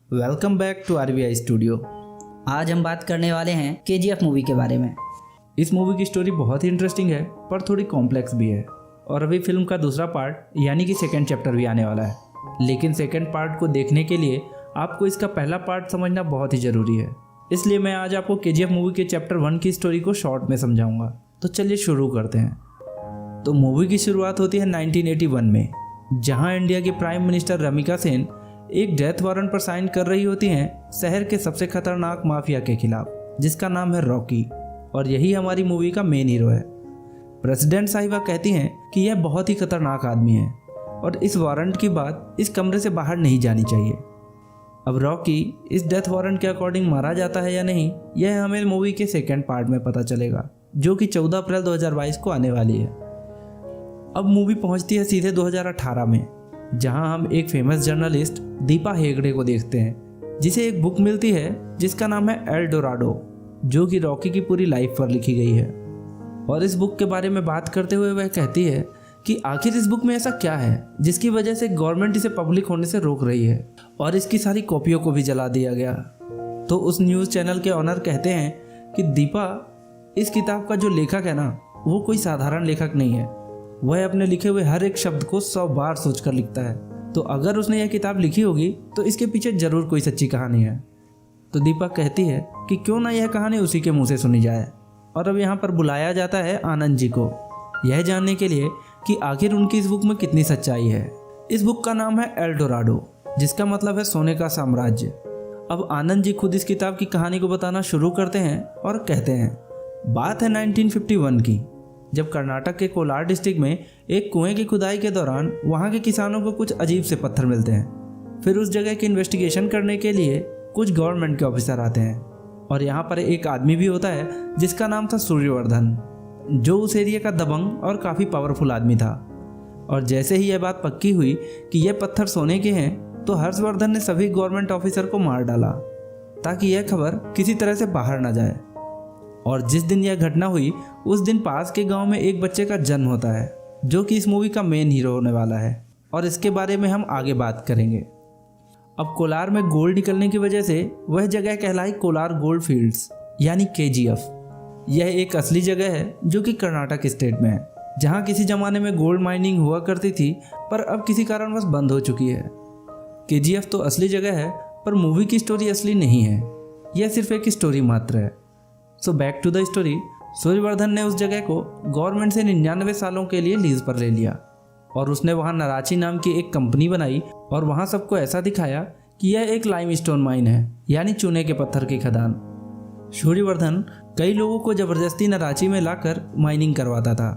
Welcome back to RBI studio. आज हम बात करने वाले हैं केजीएफ मूवी के बारे में। इस मूवी की स्टोरी बहुत ही इंटरेस्टिंग है पर थोड़ी कॉम्प्लेक्स भी है और अभी फिल्म का दूसरा पार्ट यानी कि सेकंड चैप्टर भी आने वाला है। लेकिन सेकंड पार्ट को देखने के लिए आपको इसका पहला पार्ट समझना बहुत ही ज़रूरी है। इसलिए मैं आज आपको केजीएफ मूवी के चैप्टर 1 की स्टोरी को शॉर्ट में समझाऊंगा। तो चलिए शुरू करते हैं। तो मूवी की शुरुआत होती है 1981 में, जहां इंडिया की प्राइम मिनिस्टर रमिका सेन एक डेथ वारंट पर साइन कर रही होती हैं शहर के सबसे खतरनाक माफिया के खिलाफ, जिसका नाम है रॉकी, और यही हमारी मूवी का मेन हीरो है। प्रेसिडेंट साहिबा कहती हैं कि यह बहुत ही खतरनाक आदमी है और इस वारंट की बात इस कमरे से बाहर नहीं जानी चाहिए। अब रॉकी इस डेथ वारंट के अकॉर्डिंग मारा जाता है या नहीं, यह हमें मूवी के सेकेंड पार्ट में पता चलेगा, जो कि 14 अप्रैल 2022 को आने वाली है। अब मूवी पहुंचती है सीधे 2018 में, जहां हम एक फेमस जर्नलिस्ट दीपा हेगड़े को देखते हैं, जिसे एक बुक मिलती है जिसका नाम है एल डोराडो, जो कि रॉकी की पूरी लाइफ पर लिखी गई है। और इस बुक के बारे में बात करते हुए वह कहती है कि आखिर इस बुक में ऐसा क्या है जिसकी वजह से गवर्नमेंट इसे पब्लिक होने से रोक रही है, और इसकी सारी कॉपियों को भी जला दिया गया। तो उस न्यूज़ चैनल के ऑनर कहते हैं कि दीपा, इस किताब का जो लेखक है ना, वो कोई साधारण लेखक नहीं है। वह अपने लिखे हुए हर एक शब्द को 100 बार सोचकर लिखता है। तो अगर उसने यह किताब लिखी होगी तो इसके पीछे जरूर कोई सच्ची कहानी है। तो दीपक कहती है कि क्यों ना यह कहानी उसी के मुंह से सुनी जाए। और अब यहाँ पर बुलाया जाता है आनंद जी को, यह जानने के लिए कि आखिर उनकी इस बुक में कितनी सच्चाई है। इस बुक का नाम है एल डोराडो, जिसका मतलब है सोने का साम्राज्य। अब आनंद जी खुद इस किताब की कहानी को बताना शुरू करते हैं और कहते हैं, बात है 1951 की, जब कर्नाटक के कोलार डिस्ट्रिक्ट में एक कुएं की खुदाई के दौरान वहां के किसानों को कुछ अजीब से पत्थर मिलते हैं। फिर उस जगह की इन्वेस्टिगेशन करने के लिए कुछ गवर्नमेंट के ऑफिसर आते हैं, और यहाँ पर एक आदमी भी होता है जिसका नाम था सूर्यवर्धन, जो उस एरिया का दबंग और काफ़ी पावरफुल आदमी था। और जैसे ही यह बात पक्की हुई कि यह पत्थर सोने के हैं, तो हर्षवर्धन ने सभी गवर्नमेंट ऑफिसर को मार डाला ताकि यह खबर किसी तरह से बाहर ना जाए। और जिस दिन यह घटना हुई उस दिन पास के गांव में एक बच्चे का जन्म होता है, जो कि इस मूवी का मेन हीरो होने वाला है, और इसके बारे में हम आगे बात करेंगे। अब कोलार में गोल्ड निकलने की वजह से वह जगह कहलाई कोलार गोल्ड फील्ड्स यानी केजीएफ। यह एक असली जगह है जो कि कर्नाटक स्टेट में है, जहां किसी ज़माने में गोल्ड माइनिंग हुआ करती थी, पर अब किसी कारणवश बंद हो चुकी है। केजीएफ तो असली जगह है, पर मूवी की स्टोरी असली नहीं है, यह सिर्फ एक स्टोरी मात्र है। So back to the story. Suryavardhan ने उस जगह को गवर्नमेंट से 99 सालों के लिए लीज पर ले लिया, और उसने वहाँ नराची नाम की एक कंपनी बनाई, और वहाँ सबको ऐसा दिखाया कि यह एक लाइमस्टोन माइन है, यानी चूने के पत्थर की खदान। सूर्यवर्धन कई लोगों को ज़बरदस्ती नराची में लाकर माइनिंग करवाता था।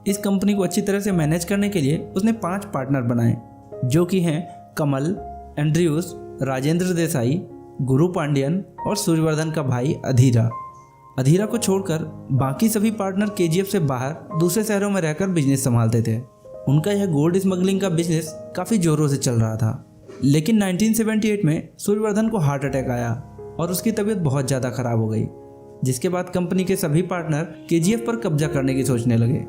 इस कंपनी को अच्छी तरह से मैनेज करने के लिए उसने 5 पार्टनर बनाए, जो कि हैं कमल, एंड्रयूस, राजेंद्र देसाई, गुरु पांडियन और सूर्यवर्धन का भाई अधीरा। अधीरा को छोड़कर बाकी सभी पार्टनर केजीएफ से बाहर दूसरे शहरों में रहकर बिजनेस संभालते थे। उनका यह गोल्ड स्मगलिंग का बिजनेस काफ़ी जोरों से चल रहा था। लेकिन 1978 में सूर्यवर्धन को हार्ट अटैक आया और उसकी तबीयत बहुत ज़्यादा खराब हो गई, जिसके बाद कंपनी के सभी पार्टनर केजीएफ पर कब्जा करने की सोचने लगे।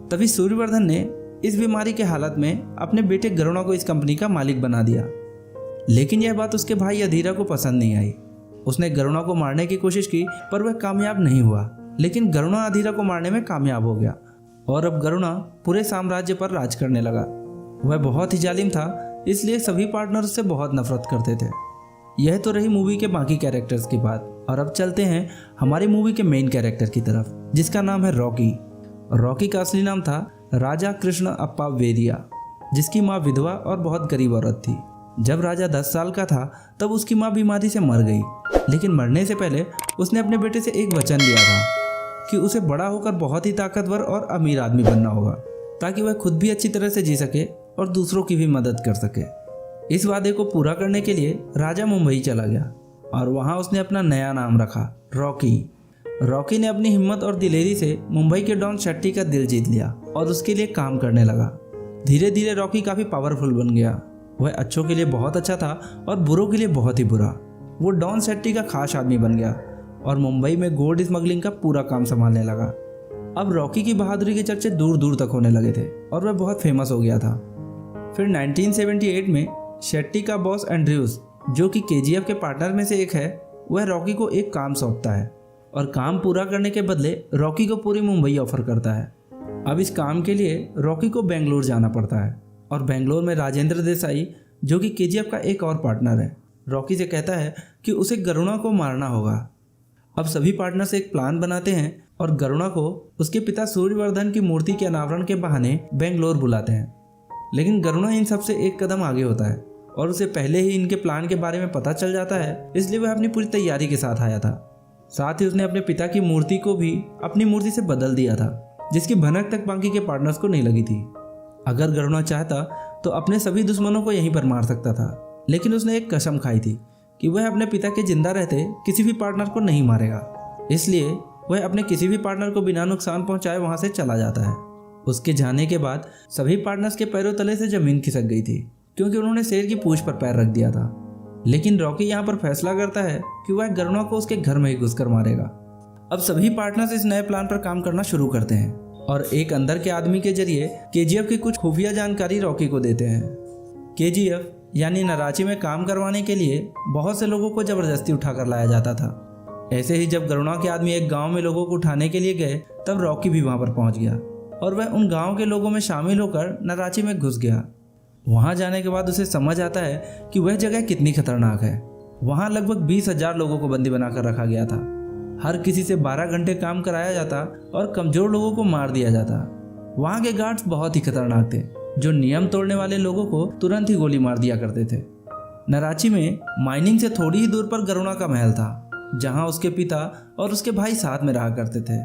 तभी सूर्यवर्धन ने इस बीमारी के हालत में अपने बेटे गरुणा को इस कंपनी का मालिक बना दिया। लेकिन यह बात उसके भाई अधीरा को पसंद नहीं आई। उसने गरुणा को मारने की कोशिश की, पर वह कामयाब नहीं हुआ। लेकिन गरुणा अधीरा को मारने में कामयाब हो गया, और अब गरुणा पूरे साम्राज्य पर राज करने लगा। वह बहुत ही जालिम था, इसलिए सभी पार्टनर उससे बहुत नफरत करते थे। यह तो रही मूवी के बाकी कैरेक्टर्स की बात, और अब चलते हैं हमारी मूवी के मेन कैरेक्टर की तरफ, जिसका नाम है रॉकी। रॉकी का असली नाम था राजा कृष्ण अप्पा वेदिया, जिसकी माँ विधवा और बहुत गरीब औरत थी। जब राजा 10 साल का था तब उसकी माँ बीमारी से मर गई, लेकिन मरने से पहले उसने अपने बेटे से एक वचन लिया था कि उसे बड़ा होकर बहुत ही ताकतवर और अमीर आदमी बनना होगा, ताकि वह खुद भी अच्छी तरह से जी सके और दूसरों की भी मदद कर सके। इस वादे को पूरा करने के लिए राजा मुंबई चला गया, और वहाँ उसने अपना नया नाम रखा, रॉकी। रॉकी ने अपनी हिम्मत और दिलेरी से मुंबई के डॉन शेट्टी का दिल जीत लिया और उसके लिए काम करने लगा। धीरे धीरे रॉकी काफ़ी पावरफुल बन गया। वह अच्छों के लिए बहुत अच्छा था और बुरों के लिए बहुत ही बुरा। वो डॉन शेट्टी का खास आदमी बन गया और मुंबई में गोल्ड स्मगलिंग का पूरा काम संभालने लगा। अब रॉकी की बहादुरी के चर्चे दूर दूर तक होने लगे थे और वह बहुत फेमस हो गया था। फिर 1978 में शेट्टी का बॉस एंड्रयूस जो कि केजीएफ के पार्टनर में से एक है, वह रॉकी को एक काम सौंपता है और काम पूरा करने के बदले रॉकी को पूरी मुंबई ऑफर करता है। अब इस काम के लिए रॉकी को बेंगलोर जाना पड़ता है और बेंगलोर में राजेंद्र देसाई, जो कि केजीएफ का एक और पार्टनर है, रॉकी से कहता है कि उसे गरुणा को मारना होगा। अब सभी पार्टनर्स एक प्लान बनाते हैं और गरुणा को उसके पिता सूर्यवर्धन की मूर्ति के अनावरण के बहाने बेंगलोर बुलाते हैं। लेकिन गरुणा इन सबसे एक कदम आगे होता है और उसे पहले ही इनके प्लान के बारे में पता चल जाता है, इसलिए वह अपनी पूरी तैयारी के साथ आया था। साथ ही उसने अपने पिता की मूर्ति को भी अपनी मूर्ति से बदल दिया था, जिसकी भनक तक बाकी के पार्टनर्स को नहीं लगी थी। अगर गरुणा चाहता तो अपने सभी दुश्मनों को यहीं पर मार सकता था, लेकिन उसने एक कसम खाई थी कि वह अपने पिता के जिंदा रहते किसी भी पार्टनर को नहीं मारेगा। इसलिए वह अपने किसी भी पार्टनर को बिना नुकसान पहुंचाए वहां से चला जाता है। उसके जाने के बाद सभी पार्टनर्स के पैरों तले से जमीन खिसक गई थी, क्योंकि उन्होंने शेर की पूंछ पर पैर रख दिया था। लेकिन रॉकी यहाँ पर फैसला करता है कि वह गरुणा को उसके घर में ही घुसकर मारेगा। अब सभी पार्टनर्स इस नए प्लान पर काम करना शुरू करते हैं और एक अंदर के आदमी के जरिए केजीएफ की कुछ खुफिया जानकारी रॉकी को देते हैं। केजीएफ यानी नराची में काम करवाने के लिए बहुत से लोगों को जबरदस्ती उठाकर लाया जाता था। ऐसे ही जब गरुणा के आदमी एक गांव में लोगों को उठाने के लिए गए, तब रॉकी भी वहां पर पहुंच गया और वह उन गांव के लोगों में शामिल होकर नराची में घुस गया। वहां जाने के बाद उसे समझ आता है कि वह जगह कितनी खतरनाक है। वहां लगभग 20,000 लोगों को बंदी बनाकर रखा गया था। हर किसी से 12 घंटे काम कराया जाता और कमजोर लोगों को मार दिया जाता। वहां के गार्ड्स बहुत ही खतरनाक थे, जो नियम तोड़ने वाले लोगों को तुरंत ही गोली मार दिया करते थे। नराची में माइनिंग से थोड़ी ही दूर पर गरुणा का महल था, जहां उसके पिता और उसके भाई साथ में रहा करते थे।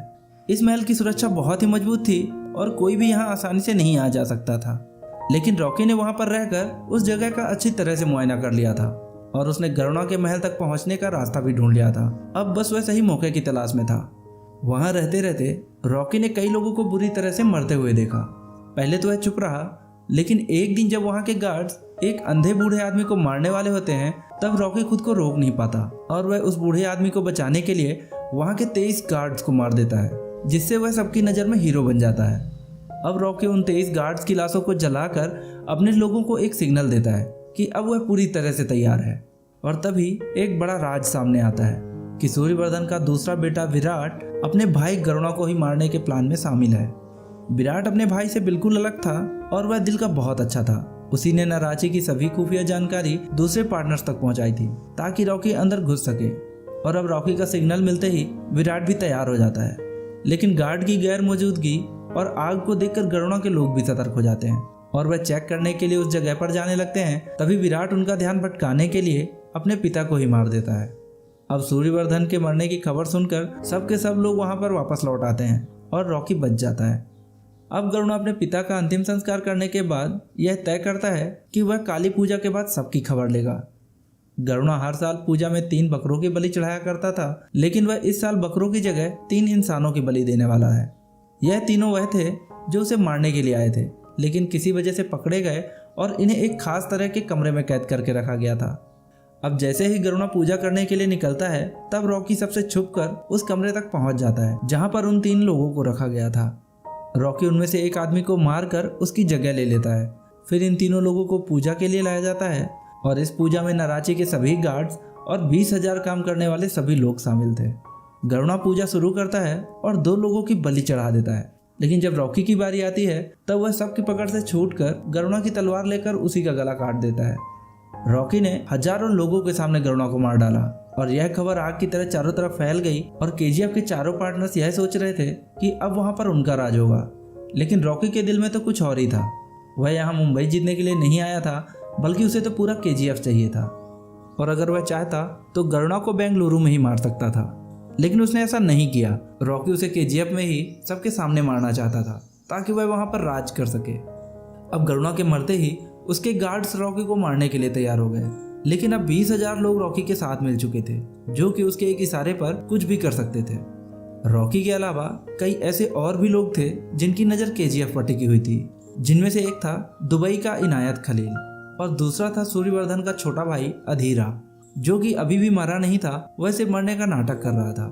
इस महल की सुरक्षा बहुत ही मजबूत थी और कोई भी यहाँ आसानी से नहीं आ जा सकता था। लेकिन रॉकी ने वहां पर रहकर उस जगह का अच्छी तरह से मुआयना कर लिया था और उसने गरुणा के महल तक पहुंचने का रास्ता भी ढूंढ लिया था। अब बस वह सही मौके की तलाश में था। वहां रहते रहते रॉकी ने कई लोगों को बुरी तरह से मरते हुए देखा। पहले तो वह चुप रहा, लेकिन एक दिन जब वहां के गार्ड्स एक अंधे बूढ़े आदमी को मारने वाले होते हैं, तब रॉकी खुद को रोक नहीं पाता और वह उस बूढ़े आदमी को बचाने के लिए वहां के 23 गार्ड्स को मार देता है, जिससे वह सबकी नज़र में हीरो बन जाता है। अब रॉकी उन 23 गार्ड्स की लाशों को जलाकर अपने लोगों को एक सिग्नल देता है कि अब वह पूरी तरह से तैयार है। और तभी एक बड़ा राज सामने आता है कि सूर्यवर्धन का दूसरा बेटा विराट अपने भाई गरुणा को ही मारने के प्लान में शामिल है। विराट अपने भाई से बिल्कुल अलग था और वह दिल का बहुत अच्छा था। उसी ने नराची की सभी खुफिया जानकारी दूसरे पार्टनर्स तक पहुंचाई थी ताकि रॉकी अंदर घुस सके। और अब रॉकी का सिग्नल मिलते ही विराट भी तैयार हो जाता है, लेकिन गार्ड की गैर मौजूदगी और आग को देखकर गरुणा के लोग भी सतर्क हो जाते हैं और वह चेक करने के लिए उस जगह पर जाने लगते हैं। तभी विराट उनका ध्यान भटकाने के लिए अपने पिता को ही मार देता है। अब सूर्यवर्धन के मरने की खबर सुनकर सबके सब लोग वहां पर वापस लौट आते हैं और रॉकी बच जाता है। अब गरुणा अपने पिता का अंतिम संस्कार करने के बाद यह तय करता है कि वह काली पूजा के बाद सबकी खबर लेगा। गरुणा हर साल पूजा में 3 बकरों की बलि चढ़ाया करता था, लेकिन वह इस साल बकरों की जगह 3 इंसानों की बलि देने वाला है। यह तीनों वह थे जो उसे मारने के लिए आए थे, लेकिन किसी वजह से पकड़े गए और इन्हें एक खास तरह के कमरे में कैद करके रखा गया था। अब जैसे ही गरुणा पूजा करने के लिए निकलता है, तब रॉकी सबसे छुपकर उस कमरे तक पहुंच जाता है जहां पर उन 3 लोगों को रखा गया था। रॉकी उनमें से एक आदमी को मारकर उसकी जगह ले लेता है। फिर इन तीनों लोगों को पूजा के लिए लाया जाता है और इस पूजा में नराची के सभी गार्ड्स और 20,000 काम करने वाले सभी लोग शामिल थे। गरुणा पूजा शुरू करता है और 2 लोगों की बलि चढ़ा देता है, लेकिन जब रॉकी की बारी आती है तब वह सबकी पकड़ से छूटकर गरुणा की तलवार लेकर उसी का गला काट देता है। रॉकी ने हजारों लोगों के सामने गरुणा को मार डाला और यह खबर आग की तरह चारों तरफ फैल गई और केजीएफ के चारों पार्टनर्स यह सोच रहे थे कि अब वहां पर उनका राज होगा। लेकिन रॉकी के दिल में तो कुछ और ही था। वह यहाँ मुंबई जीतने के लिए नहीं आया था, बल्कि उसे तो पूरा केजीएफ चाहिए था। और अगर वह चाहता तो गरुणा को बेंगलुरु में ही मार सकता था, लेकिन उसने ऐसा नहीं किया। रॉकी उसे केजीएफ में ही सबके सामने मारना चाहता था ताकि वह वहां पर राज कर सके। अब गरुणा के मरते ही उसके गार्ड्स रॉकी को मारने के लिए तैयार हो गए, लेकिन अब 20,000 लोग रॉकी के साथ मिल चुके थे जो कि उसके एक इशारे पर कुछ भी कर सकते थे। रॉकी के अलावा कई ऐसे और भी लोग थे जिनकी नज़र केजीएफ पर टिकी हुई थी, जिनमें से एक था दुबई का इनायत खलील और दूसरा था सूर्यवर्धन का छोटा भाई अधीरा, जो कि अभी भी मरा नहीं था, वह सिर्फ मरने का नाटक कर रहा था।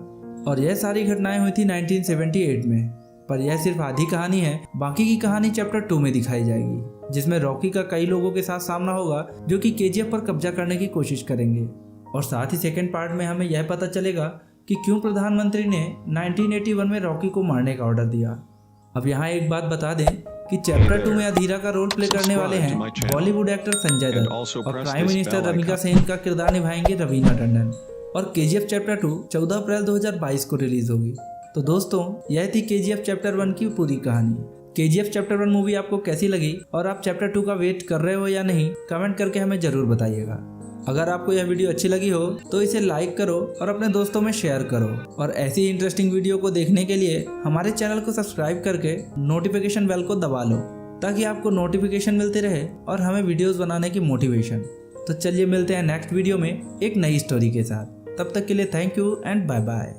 और यह सारी घटनाएं हुई थी 1978 में। पर यह सिर्फ आधी कहानी है। बाकी की कहानी चैप्टर 2 में दिखाई जाएगी, जिसमें रॉकी का कई लोगों के साथ सामना होगा जो कि केजीएफ पर कब्जा करने की कोशिश करेंगे। और साथ ही सेकेंड पार्ट में हमें यह पता चलेगा कि क्यों प्रधानमंत्री ने 1981 में रॉकी को मारने का ऑर्डर दिया। अब यहाँ एक बात बता दें कि चैप्टर 2 में अधीरा का रोल प्ले करने वाले हैं बॉलीवुड एक्टर संजय दत्त और प्राइम मिनिस्टर रमिका सेन का किरदार निभाएंगे रवीना टंडन। और केजीएफ चैप्टर 2 14 अप्रैल 2022 को रिलीज होगी। तो दोस्तों, यह थी केजीएफ चैप्टर 1 की पूरी कहानी। केजीएफ चैप्टर 1 मूवी आपको कैसी लगी और आप चैप्टर 2 का वेट कर रहे हो या नहीं, कमेंट करके हमें जरूर बताइएगा। अगर आपको यह वीडियो अच्छी लगी हो तो इसे लाइक करो और अपने दोस्तों में शेयर करो। और ऐसी ही इंटरेस्टिंग वीडियो को देखने के लिए हमारे चैनल को सब्सक्राइब करके नोटिफिकेशन बेल को दबा लो, ताकि आपको नोटिफिकेशन मिलते रहे और हमें वीडियोस बनाने की मोटिवेशन। तो चलिए मिलते हैं नेक्स्ट वीडियो में एक नई स्टोरी के साथ। तब तक के लिए thank you and bye bye.